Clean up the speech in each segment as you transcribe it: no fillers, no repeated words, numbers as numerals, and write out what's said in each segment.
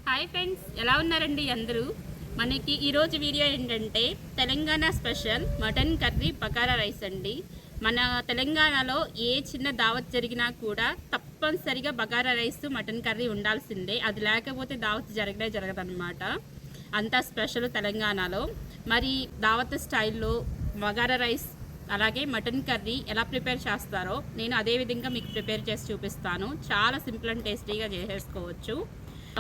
Hi friends, ఎలా ఉన్నారండి అందరూ? మనకి ఈరోజు వీడియో ఏంటంటే Telangana special mutton curry bagara rice అండి. మన తెలంగాణలో ఏ చిన్న దావత్ జరిగినా కూడా తప్పనిసరిగా బగారా రైస్ మటన్ కర్రీ ఉండాల్సిందే. అది లేకపోతే దావత్ జరగదన్నమాట. అంతా స్పెషల్ తెలంగాణలో. మరి దావత్ స్టైల్లో బగారా రైస్ అలాగే మటన్ కర్రీ ఎలా ప్రిపేర్ చేస్తారో నేను అదే విధంగా మీకు ప్రిపేర్ చేసి చూపిస్తాను. చాలా సింపుల్ అండ్ టేస్టీగా చేసేసుకోవచ్చు.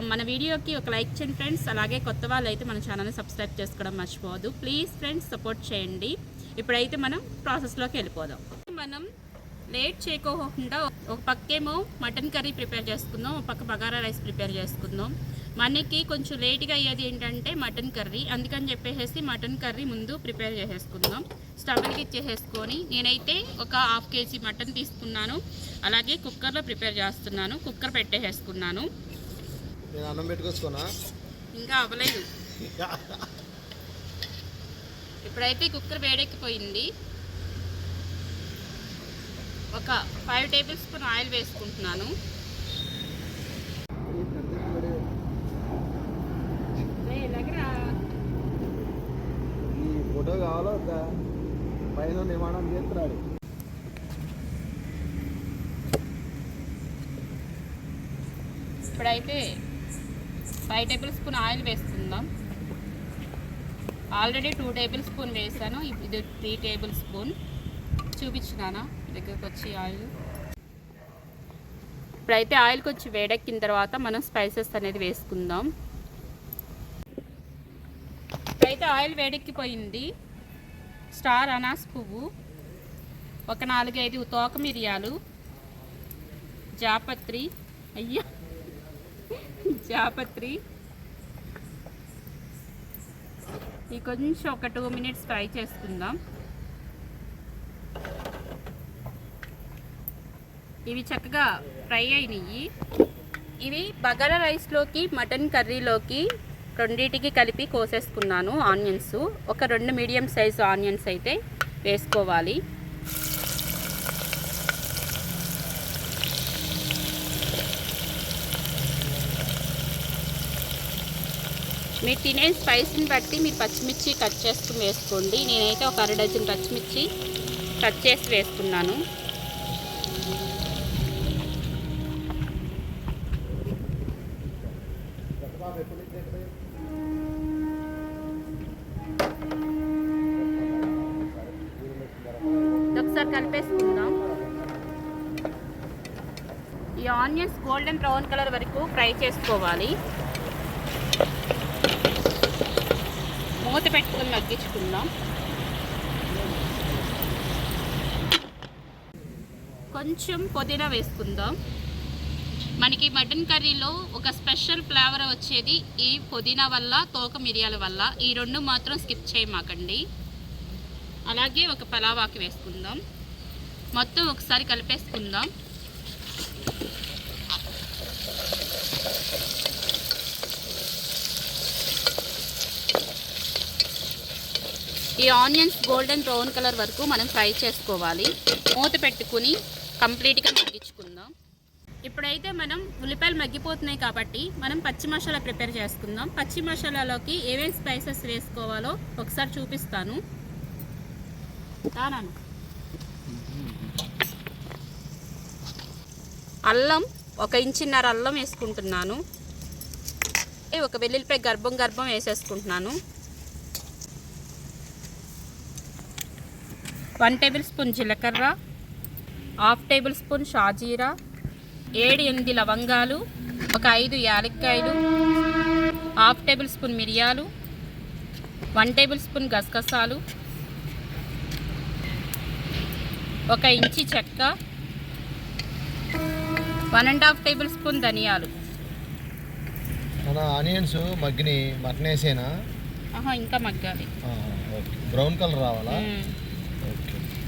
మన వీడియోకి ఒక లైక్ చేయండి ఫ్రెండ్స్. అలాగే కొత్త వాళ్ళు అయితే మన ఛానల్ని సబ్స్క్రైబ్ చేసుకోవడం మర్చిపోవద్దు. ప్లీజ్ ఫ్రెండ్స్, సపోర్ట్ చేయండి. ఇప్పుడైతే మనం ప్రాసెస్లోకి వెళ్ళిపోదాం. మనం లేట్ చేయకోకుండా ఒక పక్కేమో మటన్ కర్రీ ప్రిపేర్ చేసుకుందాం, ఒక పక్క బగారా రైస్ ప్రిపేర్ చేసుకుందాం. మనకి కొంచెం లేట్గా అయ్యేది ఏంటంటే మటన్ కర్రీ. అందుకని చెప్పేసి మటన్ కర్రీ ముందు ప్రిపేర్ చేసేసుకుందాం. స్టవ్ వెలిగించేసుకొని నేనైతే ఒక 1/2 kg మటన్ తీసుకున్నాను. అలాగే కుక్కర్లో ప్రిపేర్ చేస్తున్నాను. కుక్కర్ పెట్టేసుకున్నాను. నేను అన్నం పెట్టుకొచ్చుకోనా? ఇంకా అవ్వలేదు. ఇప్పుడైతే కుక్కర్ వేడెక్కిపోయింది. ఒక 5 టేబుల్ స్పూన్ ఆయిల్ వేసుకుంటున్నాను. ఈ ఫోటో కావాలో పైన నిర్మాణం చేస్తున్నాడు. ఇప్పుడైతే 5 టేబుల్ స్పూన్ ఆయిల్ వేసుకుందాం. ఆల్రెడీ 2 టేబుల్ స్పూన్ వేసాను. ఇది 3 టేబుల్ స్పూన్ చూపించినానా దగ్గరకు వచ్చి ఆయిల్. ఇప్పుడైతే ఆయిల్ కొంచెం వేడెక్కిన తర్వాత మనం స్పైసెస్ అనేది వేసుకుందాం. ఇప్పుడైతే ఆయిల్ వేడెక్కిపోయింది. స్టార్ అనాస్ పువ్వు, ఒక 4-5 తోక మిరియాలు, జాపత్రి ఈ కొంచెం ఒక 2 minutes ఫ్రై చేసుకుందాం. ఇవి చక్కగా ఫ్రై అయినాయి. ఇవి బగారా రైస్లోకి మటన్ కర్రీలోకి రెండింటికి కలిపి కోసేసుకున్నాను. ఆనియన్స్ ఒక 2 మీడియం సైజు ఆనియన్స్ అయితే వేసుకోవాలి. మీరు తినే స్పైసీని బట్టి మీరు పచ్చిమిర్చి కట్ చేసుకుని వేసుకోండి. నేనైతే ఒక 1/2 డజన్ పచ్చిమిర్చి కట్ చేసి వేసుకున్నాను. ఒకసారి కలిపేసుకుందాం. ఈ ఆనియన్స్ గోల్డెన్ బ్రౌన్ కలర్ వరకు ఫ్రై చేసుకోవాలి. మూత పెట్టుకుని మగ్గించుకుందాం. కొంచెం పుదీనా వేసుకుందాం. మనకి మటన్ కర్రీలో ఒక స్పెషల్ ఫ్లేవర్ వచ్చేది ఈ పుదీనా వల్ల, తోక మిరియాల వల్ల. ఈ 2 మాత్రం స్కిప్ చేయమాకండి. అలాగే ఒక పలావాకి వేసుకుందాం. మొత్తం ఒకసారి కలిపేసుకుందాం. ఈ ఆనియన్స్ గోల్డెన్ బ్రౌన్ కలర్ వరకు మనం ఫ్రై చేసుకోవాలి. మూత పెట్టుకుని కంప్లీట్గా మగ్గించుకుందాం. ఇప్పుడైతే మనం ఉల్లిపాయలు మగ్గిపోతున్నాయి కాబట్టి మనం పచ్చి మసాలా ప్రిపేర్ చేసుకుందాం. పచ్చి మసాలాలోకి ఏమేమి స్పైసెస్ వేసుకోవాలో ఒకసారి చూపిస్తాను. అల్లం 1 ఇంచున్నర అల్లం వేసుకుంటున్నాను. ఒక వెల్లుల్లిపాయ గర్భం వేసేసుకుంటున్నాను. 1 టేబుల్ స్పూన్ జీలకర్ర, 1/2 టేబుల్ స్పూన్ షాజీరా, 7-8 లవంగాలు, ఒక 5 యాలక్కాయలు, 1/2 టేబుల్ స్పూన్ మిరియాలు, 1 టేబుల్ స్పూన్ గసగసాలు, 1 ఇంచి చెక్క, 1.5 టేబుల్ స్పూన్ ధనియాలు. మన ఆనియన్స్ మగ్గిని మటన్ వేసేనా? ఇంకా మగ్గాలి. బ్రౌన్ కలర్ రావాలా?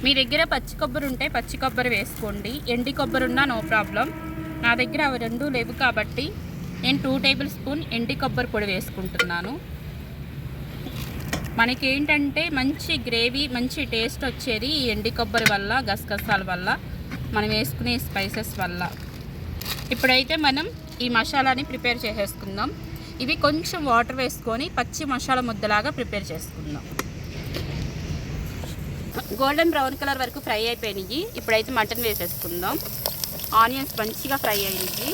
మీ దగ్గర పచ్చి కొబ్బరి ఉంటే పచ్చి కొబ్బరి వేసుకోండి. ఎండి కొబ్బరి ఉన్నా నో ప్రాబ్లం. నా దగ్గర అవి 2 లేవు కాబట్టి నేను 2 టేబుల్ స్పూన్ ఎండి కొబ్బరి పొడి వేసుకుంటున్నాను. మనకేంటంటే మంచి గ్రేవీ, మంచి టేస్ట్ వచ్చేది ఈ ఎండి కొబ్బరి వల్ల, గసగసాల వల్ల, మనం వేసుకునే స్పైసెస్ వల్ల. ఇప్పుడైతే మనం ఈ మసాలాని ప్రిపేర్ చేసేసుకుందాం. ఇవి కొంచెం వాటర్ వేసుకొని పచ్చి మసాలా ముద్దలాగా ప్రిపేర్ చేసుకుందాం. గోల్డెన్ బ్రౌన్ కలర్ వరకు ఫ్రై అయిపోయినాయి. ఇప్పుడైతే మటన్ వేసేసుకుందాం. ఆనియన్స్ మంచిగా ఫ్రై అయినాయి.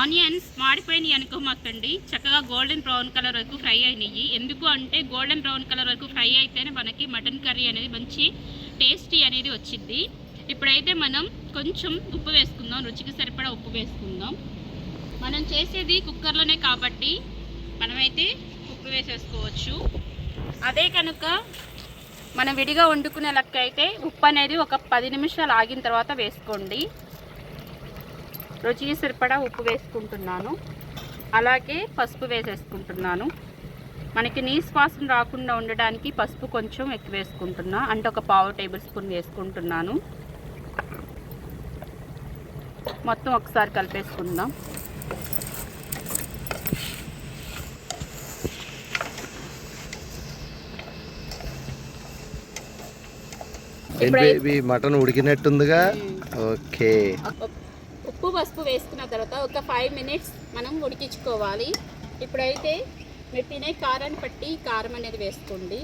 ఆనియన్స్ మాడిపోయినాయి అనుకోమాకండి, చక్కగా గోల్డెన్ బ్రౌన్ కలర్ వరకు ఫ్రై అయినాయి. ఎందుకు అంటే గోల్డెన్ బ్రౌన్ కలర్ వరకు ఫ్రై అయితేనే మనకి మటన్ కర్రీ అనేది మంచి టేస్టీ అనేది వచ్చింది. ఇప్పుడైతే మనం కొంచెం ఉప్పు వేసుకుందాం, రుచికి సరిపడా ఉప్పు వేసుకుందాం. మనం చేసేది కుక్కర్లోనే కాబట్టి మనమైతే ఉప్పు వేసేసుకోవచ్చు. అదే కనుక మనం విడిగా వండుకునే లెక్క అయితే ఉప్పు అనేది ఒక 10 నిమిషాలు ఆగిన తర్వాత వేసుకోండి. రుచికి సరిపడా ఉప్పు వేసుకుంటున్నాను. అలాగే పసుపు వేసేసుకుంటున్నాను. మనకి నీసు వాసన రాకుండా ఉండడానికి పసుపు కొంచెం ఎక్కువ వేసుకుంటున్నా, అంటే ఒక 1/2 టేబుల్ స్పూన్ వేసుకుంటున్నాను. మొత్తం ఒకసారి కలిపేసుకుందాం. మటన్ ఉడికినట్టుందిగా. ఓకే, ఉప్పు పసుపు వేసుకున్న తర్వాత ఒక 5 మినిట్స్ మనం ఉడికించుకోవాలి. ఇప్పుడైతే మీరు తినే కారాన్ని బట్టి కారం అనేది వేసుకోండి.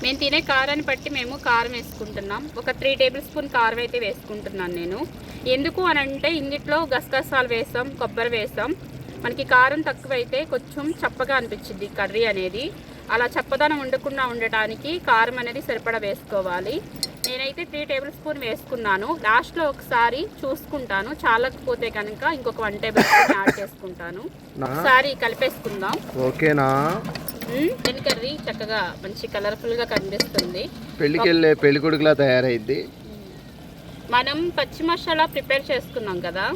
మేము తినే కారాన్ని బట్టి మేము కారం వేసుకుంటున్నాం. ఒక 3 టేబుల్ స్పూన్ కారం అయితే వేసుకుంటున్నాను నేను. ఎందుకు అని అంటే ఇందులో గసగసాలు వేసాం, కొబ్బరి వేసాం. మనకి కారం తక్కువైతే కొంచెం చప్పగా అనిపించింది కర్రీ అనేది. అలా చప్పదనం ఉండకుండా ఉండటానికి కారం అనేది సరిపడా వేసుకోవాలి. నేనైతే 3 టేబుల్ స్పూన్ వేసుకున్నాను. లాస్ట్లో ఒకసారి చూసుకుంటాను, చాలకపోతే కనుక ఇంకొక 1 టేబుల్ స్పూన్ యాడ్ చేసుకుంటాను. ఒకసారి కలిపేసుకుందాం. ఓకేనా? చికెన్ కర్రీ చక్కగా మంచి కలర్ఫుల్గా కనిపిస్తుంది. పెళ్ళికి వెళ్ళే పెళ్లి కొడుకులా తయారైద్ది. మనం పచ్చి మసాలా ప్రిపేర్ చేసుకున్నాం కదా,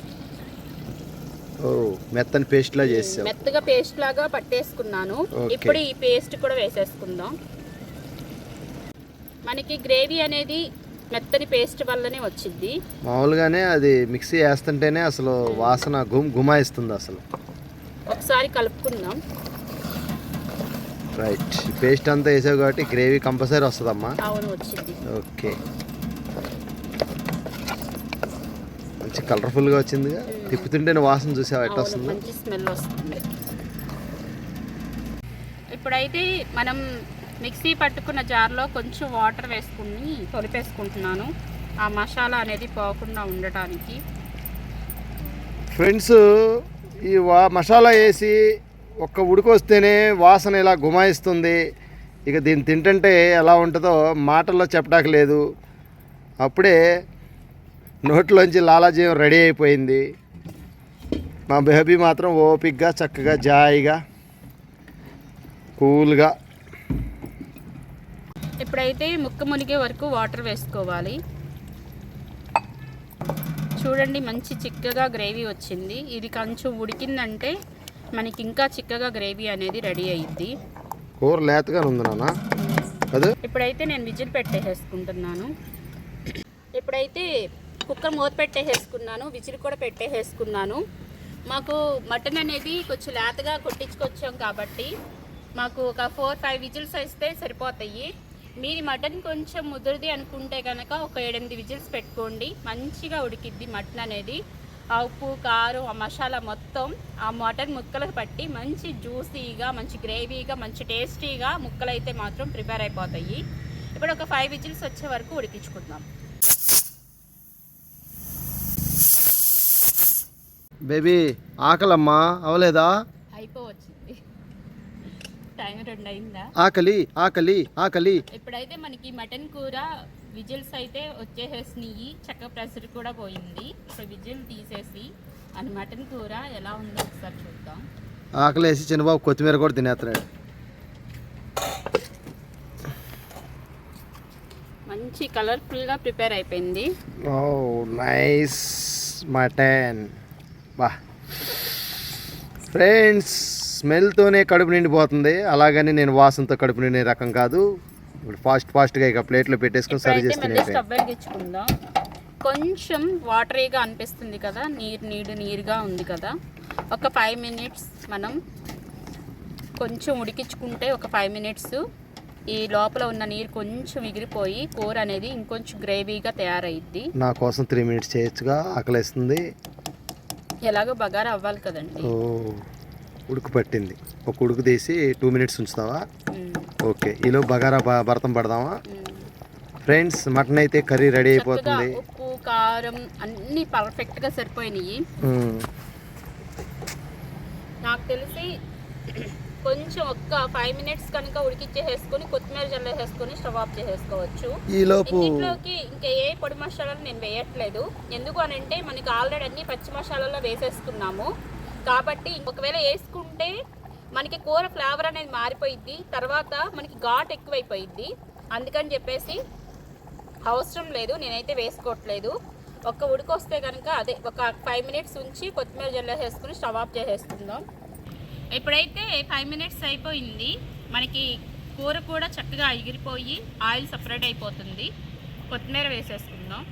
మెత్తని పేస్ట్ లా చేసాం. మెత్తగా పేస్ట్ లాగా పట్టేసుకున్నాను. ఇప్పుడు ఈ పేస్ట్ కూడా వేసేసుకుందాం. మనకి గ్రేవీ అనేది మెత్తని పేస్ట్ వల్లనే వచ్చింది. మామూలుగానే అది మిక్సీ వేస్తుంటేనే అసలు వాసన గుమాయిస్తుంది అసలు. ఒకసారి కలుపుకుందాం. రైట్, పేస్ట్ అంతా వేసావు కాబట్టి గ్రేవీ కంపల్సరీ వస్తుందమ్మా. అవును, వచ్చింది. ఓకే, మంచి కలర్ఫుల్గా వచ్చిందిగా. తిప్పుతుంటేనే వాసన చూసావా ఎట్లా వస్తుంది? మంచి స్మెల్ వస్తుంది. ఇప్పుడైతే మనం మిక్సీ పట్టుకున్న జార్లో కొంచెం వాటర్ వేసుకుని తొలిపేసుకుంటున్నాను, ఆ మసాలా అనేది పోకుండా ఉండటానికి. ఫ్రెండ్స్, ఈ మసాలా వేసి ఒక్క ఉడికొస్తేనే వాసన ఇలా గుమాయిస్తుంది. ఇక దీన్ని తింటుంటే ఎలా ఉంటుందో మాటల్లో చెప్పడానికి లేదు. అప్పుడే నోట్లోంచి లాలాజీవం రెడీ అయిపోయింది. మా బేబీ మాత్రం ఓపిక్గా చక్కగా జాయిగా కూల్గా. ఇప్పుడైతే ముక్క మునిగే వరకు వాటర్ వేసుకోవాలి. చూడండి, మంచి చిక్కగా గ్రేవీ వచ్చింది. ఇది కొంచెం ఉడికిందంటే మనకి ఇంకా చిక్కగా గ్రేవీ అనేది రెడీ అయ్యిద్ది. కూర లేతగా ఉంది నాన్న. ఇప్పుడైతే నేను విజిల్ పెట్టేసుకుంటున్నాను. ఇప్పుడైతే కుక్కర్ మూత పెట్టేసుకున్నాను, విజిల్ కూడా పెట్టేసుకున్నాను. మాకు మటన్ అనేది కొంచెం లేతగా కొట్టించుకొచ్చాం కాబట్టి మాకు ఒక 4-5 విజిల్స్ వేస్తే సరిపోతాయి. మీరు మటన్ కొంచెం ముదురుది అనుకుంటే కనుక ఒక 7-8 విజిల్స్ పెట్టుకోండి. మంచిగా ఉడికిద్ది మటన్ అనేది. ఆ ఉప్పు, కారం, ఆ మసాలా మొత్తం ఆ మటన్ ముక్కలకు పట్టి మంచి జ్యూసీగా, మంచి గ్రేవీగా, మంచి టేస్టీగా ముక్కలు అయితే మాత్రం ప్రిపేర్ అయిపోతాయి. ఇప్పుడు ఒక 5 విజిల్స్ వచ్చే వరకు ఉడికించుకుందాం. బేబీ ఆకలమ్మా, అవలేదా? అయిపోవచ్చింది, టైం 2 అయిందా? ఆకలి ఆకలి ఆకలి. ఇప్పుడైతే మనకి మటన్ కూర విజిల్స్ అయితే వచ్చేసేసినాయి, చక్క ప్రెషర్ కూడా పోయింది. ఇప్పుడు విజిల్ తీసేసి అని మటన్ కూర ఎలా ఉందో ఒకసారి చూద్దాం. ఆకలేసి చిన్నబాబు కొత్తిమీర కూడా తినేస్తున్నాడు. మంచి కలర్ఫుల్గా ప్రిపేర్ అయిపోయింది. ఓ నైస్ మటన్. బా ఫ్రెండ్స్, స్మెల్తోనే కడుపు నిండిపోతుంది. అలాగని నేను వాసనతో కడుపు నిండే రకం కాదు. ఇప్పుడు ఫాస్ట్గా ఇక ప్లేట్లో పెట్టేసుకొని సర్వ్ ఇప్పుడైతే చేసుకుని మళ్ళీ స్టవ్ వెలిగించుకుందాం. కొంచెం వాటరీగా అనిపిస్తుంది కదా, నీరుగా ఉంది కదా. ఒక 5 మినిట్స్ మనం కొంచెం ఉడికించుకుంటే, ఒక 5 మినిట్స్ ఈ లోపల ఉన్న నీరు కొంచెం ఎగిరిపోయి కూర అనేది ఇంకొంచెం గ్రేవీగా తయారైద్ది. నా కోసం 3 మినిట్స్ చేయొచ్చుగా, ఆకలేస్తుంది. ఎలాగో బగారా అవ్వాలి కదండి. ఓ ఉడుకు పట్టింది. ఒక ఉడుకు తీసి 2 మినిట్స్ ఉంచుతావా? ఓకే, ఈలో బగారా భరతం పడదామా? ఫ్రెండ్స్, మటన్ అయితే కర్రీ రెడీ అయిపోతుంది. ఉప్పు కారం అన్నీ పర్ఫెక్ట్గా సరిపోయినాయి. నాకు తెలిసి కొంచెం ఒక్క 5 మినిట్స్ కనుక ఉడికిచ్చేసుకొని కొత్తిమీర జల్లేసేసుకొని స్టవ్ ఆఫ్ చేసేసుకోవచ్చు. ఇంట్లోకి ఇంకా ఏ పొడి మసాలాలు నేను వేయట్లేదు. ఎందుకు అని అంటే మనకి ఆల్రెడీ అన్ని పచ్చి మసాలాలో వేసేసుకున్నాము కాబట్టి, ఒకవేళ వేసుకుంటే మనకి కూర ఫ్లేవర్ అనేది మారిపోయిద్ది, తర్వాత మనకి ఘాట్ ఎక్కువైపోయిద్ది. అందుకని చెప్పేసి అవసరం లేదు, నేనైతే వేసుకోవట్లేదు. ఒక్క ఉడికొస్తే కనుక అదే ఒక 5 మినిట్స్ ఉంచి కొత్తిమీర జల్లేసేసుకుని స్టవ్ ఆఫ్ చేసేసుకుందాం. ఇప్పుడైతే 5 మినిట్స్ అయిపోయింది. మనకి కూర కూడా చక్కగా ఎగిరిపోయి ఆయిల్ సపరేట్ అయిపోతుంది. కొత్తిమీర వేసేసుకుందాం.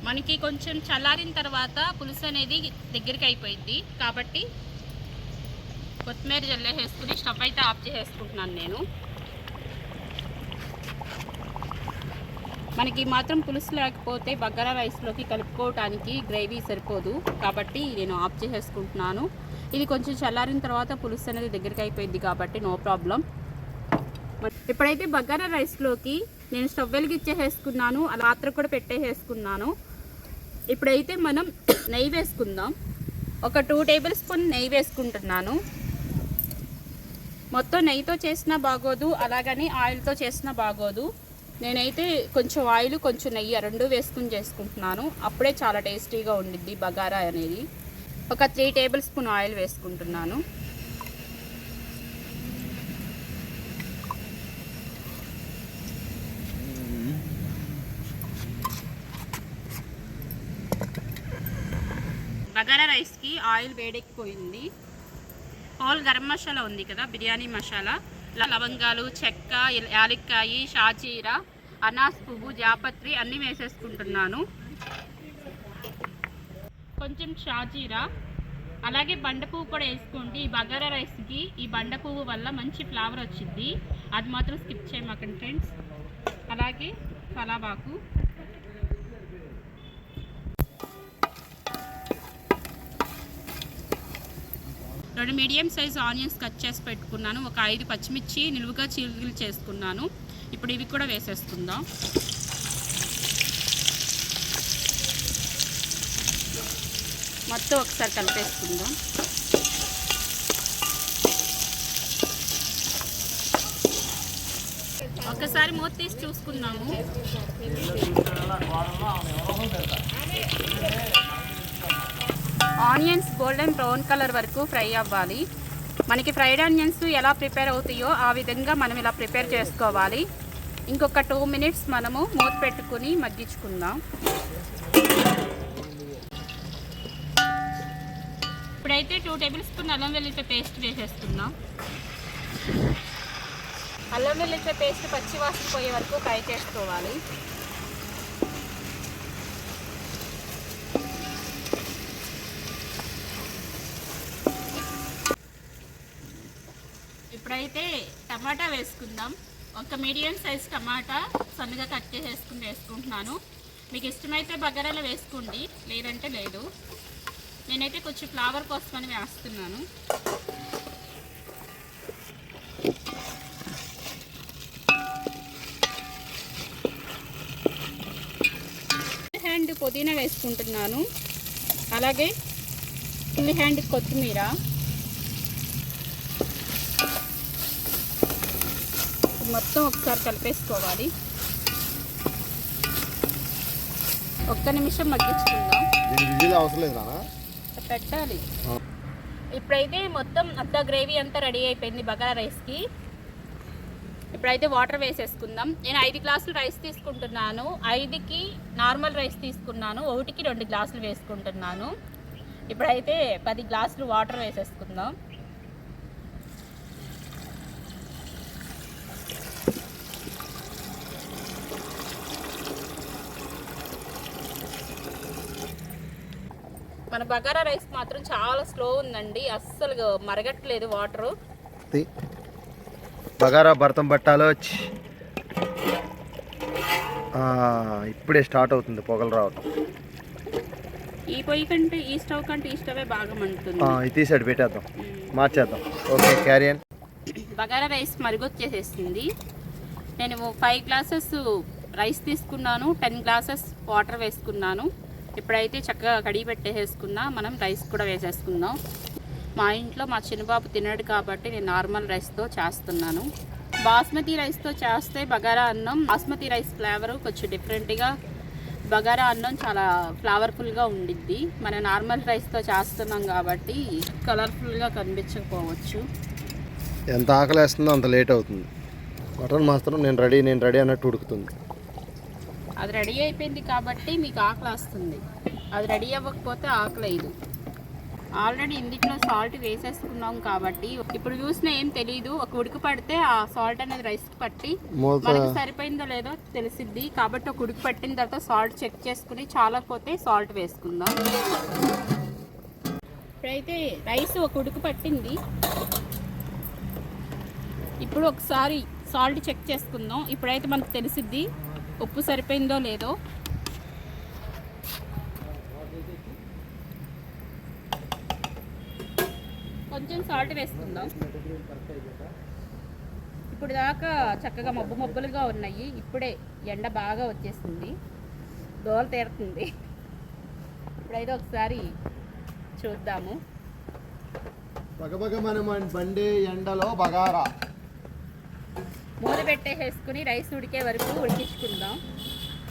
మనకి కొంచెం చల్లారిన తర్వాత పులుసు అనేది దగ్గరికి అయిపోయింది కాబట్టి కొత్తిమీర జల్లేసేసుకుని స్టవ్ అయితే ఆఫ్ చేసేసుకుంటున్నాను నేను. మనకి మాత్రం పులుసు లేకపోతే బగారా రైస్లోకి కలుపుకోవటానికి గ్రేవీ సరిపోదు కాబట్టి నేను ఆఫ్ చేసేసుకుంటున్నాను. ఇది కొంచెం చల్లారిన తర్వాత పులుసు అనేది దగ్గరికి అయిపోయింది కాబట్టి నో ప్రాబ్లం. ఇప్పుడైతే బగారా రైస్లోకి నేను స్టవ్ వెలిగిచ్చేసేసుకున్నాను, అలా పాత్ర కూడా పెట్టేసేసుకున్నాను. ఇప్పుడైతే మనం నెయ్యి వేసుకుందాం. ఒక 2 టేబుల్ స్పూన్ నెయ్యి వేసుకుంటున్నాను. మొత్తం నెయ్యితో చేసినా బాగోదు, అలాగని ఆయిల్తో చేసినా బాగోదు. నేనైతే కొంచెం ఆయిల్ కొంచెం నెయ్యి 2 వేసుకుని చేసుకుంటున్నాను. అప్పుడే చాలా టేస్టీగా ఉండిద్ది బగారా అనేది. ఒక 3 టేబుల్ స్పూన్ ఆయిల్ వేసుకుంటున్నాను. బగారా రైస్కి ఆయిల్ వేడెక్కిపోయింది. హోల్ గరం మసాలా ఉంది కదా, బిర్యానీ మసాలా, లవంగాలు, చెక్క, యాలక్కాయ, షాజీరా, అనాస్ పువ్వు, జాపత్రి అన్నీ వేసేసుకుంటున్నాను. కొంచెం షాజీరా అలాగే బండ పువ్వు కూడా వేసుకోండి. ఈ బగారా రైస్కి ఈ బండ పువ్వు వల్ల మంచి ఫ్లేవర్ వచ్చింది, అది మాత్రం స్కిప్ చేయమాకండి ఫ్రెండ్స్. అలాగే కలాబాకు, రెండు మీడియం సైజ్ ఆనియన్స్ కట్ చేసి పెట్టుకున్నాను. ఒక 5 పచ్చిమిర్చి నిలువుగా చీలికలు చేసుకున్నాను. ఇప్పుడు ఇవి కూడా వేసేసుకుందాం. మొత్తం ఒకసారి కలిపేసుకుందాం. ఒకసారి మూత తీసి చూసుకుందాము. ఆనియన్స్ గోల్డెన్ బ్రౌన్ కలర్ వరకు ఫ్రై అవ్వాలి. మనకి ఫ్రైడ్ ఆనియన్స్ ఎలా ప్రిపేర్ అవుతాయో ఆ విధంగా మనం ఇలా ప్రిపేర్ చేసుకోవాలి. ఇంకొక 2 మినిట్స్ మనము మూత పెట్టుకుని మగ్గించుకుందాం. ఇప్పుడైతే 2 టేబుల్ స్పూన్ అల్లం వెల్లుల్లి పేస్ట్ వేసేసుకుందాం. అల్లం వెల్లుల్లి పేస్ట్ పచ్చి వాసన పోయే వరకు ఫ్రై చేసుకోవాలి. ఇప్పుడైతే టమాటా వేసుకుందాం. ఒక మీడియం సైజ్ టమాటా సన్నగా కట్ చేసేసుకుని వేసుకుంటున్నాను. మీకు ఇష్టమైతే బగారాలో వేసుకోండి, లేదంటే లేదు. నేనైతే కొంచెం ఫ్లేవర్ కోసమని వేస్తున్నాను. హ్యాండ్ పుదీనా వేసుకుంటున్నాను. అలాగే ఫుల్ హ్యాండ్ కొత్తిమీర, మొత్తం ఒకసారి కలిపేసుకోవాలి. 1 నిమిషం మగ్గించుకుందాం. పెట్టాలి. ఇప్పుడైతే మొత్తం అంతా గ్రేవీ అంతా రెడీ అయిపోయింది బగారా రైస్కి. ఇప్పుడైతే వాటర్ వేసేసుకుందాం. నేను 5 గ్లాసులు రైస్ తీసుకుంటున్నాను. 5కి నార్మల్ రైస్ తీసుకున్నాను. 1కి 2 గ్లాసులు వేసుకుంటున్నాను. ఇప్పుడైతే 10 గ్లాసులు వాటర్ వేసేసుకుందాం. మన బగారా రైస్ మాత్రం చాలా స్లో ఉందండి, అస్సలు మరగట్లేదు వాటరు. బగారా భర్తం పట్టాలో ఇప్పుడే స్టార్ట్ అవుతుంది పొగలు రావడం. ఈ పొయ్యి కంటే ఈ స్టవ్ కంటే ఈ స్టవే బాగా మండుతుంది. ఇది తీసాడు పెట్టేద్దాం, మార్చేద్దాం. ఓకే, క్యారియన్. బగారా రైస్ మరిగొచ్చేసేస్తుంది. నేను 5 గ్లాసెస్ రైస్ తీసుకున్నాను, 10 గ్లాసెస్ వాటర్ వేసుకున్నాను. ఇప్పుడైతే చక్కగా కడిగి పెట్టేసుకున్నా, మనం రైస్ కూడా వేసేసుకుందాం. మా ఇంట్లో మా చిన్నబాబు తినడు కాబట్టి నేను నార్మల్ రైస్తో చేస్తున్నాను. బాస్మతి రైస్తో చేస్తే బగారా అన్నం, బాస్మతి రైస్ ఫ్లేవర్ కొంచెం డిఫరెంట్గా, బగారా అన్నం చాలా ఫ్లేవర్ఫుల్గా ఉండిద్ది. మనం నార్మల్ రైస్తో చేస్తున్నాం కాబట్టి కలర్ఫుల్గా కనిపించకపోవచ్చు. ఎంత ఆకలి వేస్తుందో అంత లేట్ అవుతుంది. మటన్ మాత్రం నేను రెడీ అన్నట్టు ఉడుకుతుంది. అది రెడీ అయిపోయింది కాబట్టి మీకు ఆకలి వస్తుంది, అది రెడీ అవ్వకపోతే ఆకలి అయ్యదు. ఆల్రెడీ ఇందులో సాల్ట్ వేసేసుకున్నాం కాబట్టి ఇప్పుడు చూసినా ఏం తెలియదు. ఒక ఉడుకు పడితే ఆ సాల్ట్ అనేది రైస్కి పట్టి మనకి సరిపోయిందో లేదో తెలిసిద్ది. కాబట్టి ఒక ఉడుకు పట్టిన తర్వాత సాల్ట్ చెక్ చేసుకుని చాలకపోతే సాల్ట్ వేసుకుందాం. ఇప్పుడైతే రైస్ ఒక ఉడుకు పట్టింది. ఇప్పుడు ఒకసారి సాల్ట్ చెక్ చేసుకుందాం. ఇప్పుడైతే మనకు తెలిసిద్ది ఉప్పు సరిపోయిందో లేదో. కొంచెం సాల్ట్ వేసుకుందాం. ఇప్పుడు దాకా చక్కగా మబ్బులుగా ఉన్నాయి. ఇప్పుడే ఎండ బాగా వచ్చేసింది, దోల తీరుతుంది. ఇప్పుడైతే ఒకసారి చూద్దాము. బండి ఎండలో బగారా మూత పెట్టేసుకుని రైస్ ఉడికే వరకు ఉడికించుకుందాం.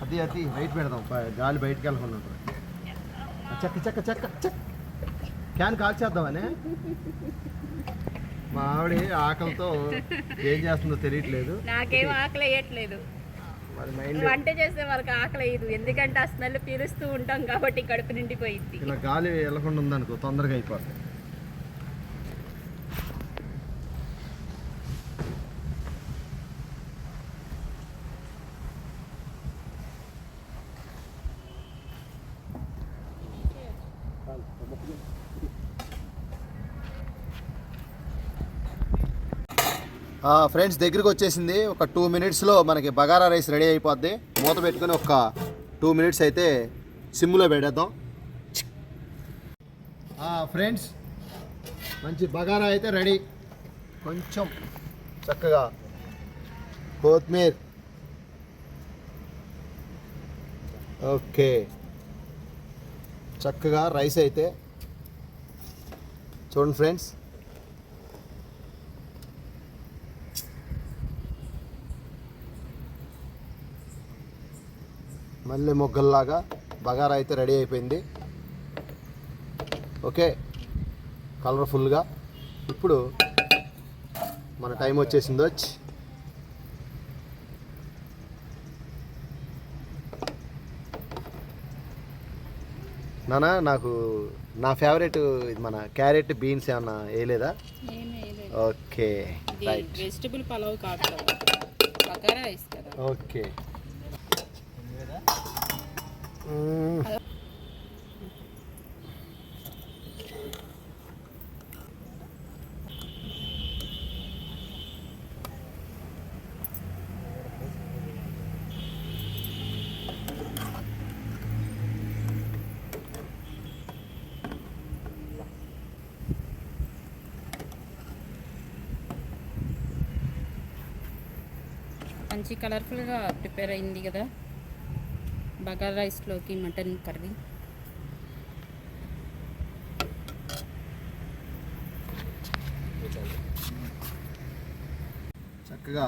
అది బయట పెడదాం, గాలి బయటకు వెళ్ళకుండా. చెక్క క్యాన్ కాల్చేద్దామని. మా ఆవిడ ఆకలితో ఏం చేస్తుందో తెలియట్లేదు. నాకేం ఆకలి వేయట్లేదు, వంట చేసే వాళ్ళకి ఆకలి వేయదు. ఎందుకంటే ఆ స్మెల్ పీలుస్తూ ఉంటాం కాబట్టి కడుపు నిండిపోయింది. ఇలా గాలి వెళ్ళకుండా ఉందనుకో తొందరగా అయిపోతుంది. ఫ్రెండ్స్, దగ్గరికి వచ్చేసింది. ఒక 2 మినిట్స్లో మనకి బగారా రైస్ రెడీ అయిపోద్ది. మూత పెట్టుకొని ఒక 2 మినిట్స్ అయితే సిమ్లో పెట్టేద్దాం. ఫ్రెండ్స్, మంచి బగారా అయితే రెడీ. కొంచెం చక్కగా కొత్తిమీర. ఓకే, చక్కగా రైస్ అయితే చూడండి ఫ్రెండ్స్. మళ్ళీ మొగ్గల్లాగా బగారా అయితే రెడీ అయిపోయింది. ఓకే, కలర్ఫుల్గా. ఇప్పుడు మన టైం వచ్చేసింది. నానా, నాకు నా ఫేవరెట్ ఇది మన క్యారెట్ బీన్స్ ఏమన్నా వేయలేదా? Okay, right. వెజిటబుల్ పలావ్ కాదు, బగారా రైస్ కదా. ఓకే, మంచి కలర్ఫుల్గా ప్రిపేర్ అయింది కదా బగారా రైస్లోకి మటన్ కర్రీ. చక్కగా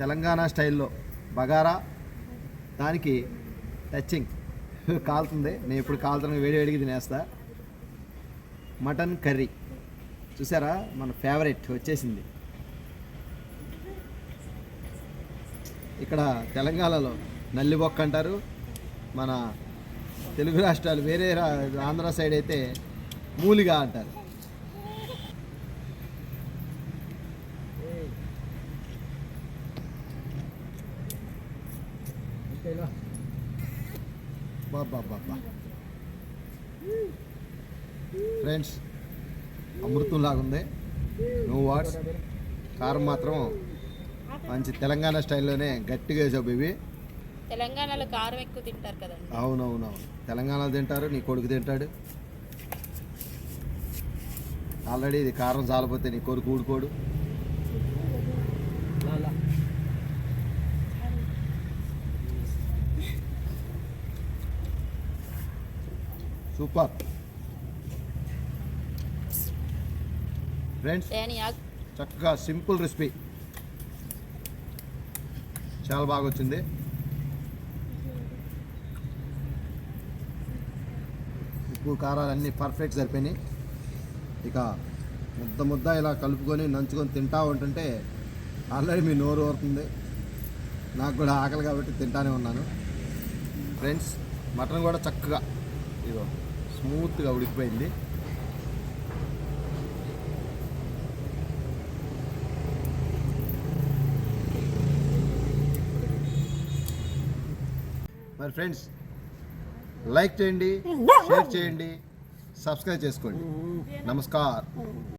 తెలంగాణ స్టైల్లో బగారా, దానికి టచింగ్ కాలుతుంది. నేను ఇప్పుడు కాలుతున్న వేడివేడికి తినేస్తా. మటన్ కర్రీ చూసారా, మన ఫేవరెట్ వచ్చేసింది. ఇక్కడ తెలంగాణలో నల్లిబొక్క అంటారు, మన తెలుగు రాష్ట్రాలు వేరే ఆంధ్ర సైడ్ అయితే మూలిగా అంటారు. బాబా ఫ్రెండ్స్ అమృతం లాగుంది, నో వాట్స్. కారం మాత్రం మంచి తెలంగాణ స్టైల్లోనే గట్టిగా వేసావు ఇవి. తెలంగాణలో కారం ఎక్కువ తింటారు కదండి. అవునవునవును, తెలంగాణలో తింటారు, నీ కొడుకు తింటాడు. ఆల్రెడీ ఇది కారం చాలపోతే నీ కొడుకు ఊడుకోడు. సూపర్ ఫ్రెండ్స్, చక్కగా సింపుల్ రెసిపీ, చాలా బాగా వచ్చింది. ఉప్పు కారాలు అన్నీ పర్ఫెక్ట్ సరిపోయినాయి. ఇక ముద్ద ఇలా కలుపుకొని నంచుకొని తింటా ఉంటుంటే ఆల్రెడీ మీ నోరు ఊరుతుంది. నాకు కూడా ఆకలి కాబట్టి తింటానే ఉన్నాను. ఫ్రెండ్స్, మటన్ కూడా చక్కగా ఇదో స్మూత్గా ఉడికిపోయింది. మరి ఫ్రెండ్స్, లైక్ చేయండి, షేర్ చేయండి, సబ్స్క్రైబ్ చేసుకోండి. నమస్కారం.